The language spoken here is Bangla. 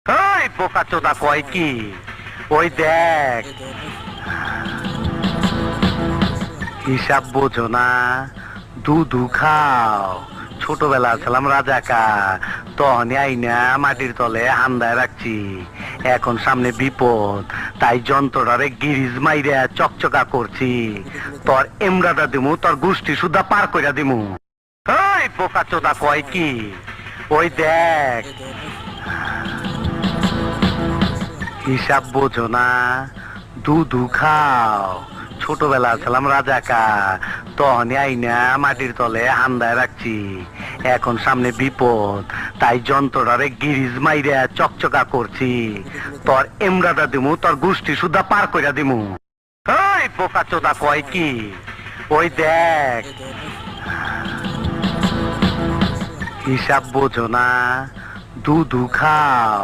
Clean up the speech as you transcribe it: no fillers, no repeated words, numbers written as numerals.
ওই বোকা চোদা কয় কি, ওই দেখ হিসাব বোঝো না, দুধু খাও। ছোটবেলা ছিলাম রাজাকার, তখনই আইনা মাটির তলে হান্দায় রাখছি। এখন সামনে বিপদ, তাই যন্ত্রটারে গিরিজ মাইরা চকচকা করছি। তোর এমরাটা দিমু, তোর গোষ্ঠী সুদ্ধা পার কইরা দিমু। ওই বোকা চোদা কয় কি, ওই দেখ হিসাব বোঝো না, দুধু খাও। ছোটবেলা ছিলাম রাজাকার, তখনই আইনা মাটির তলে হান্দায় রাখছি। এখন সামনে বিপদ, তাই যন্ত্রটারে গিরিজ মাইরা চকচকা করছি। তোর এমরাটা দিমু, তোর গোষ্ঠী সুদ্ধা পার কইরা দিমু। ওই বোকা চোদা কয় কি, ওই দেখ হিসাব বোঝো না, দুধু খাও।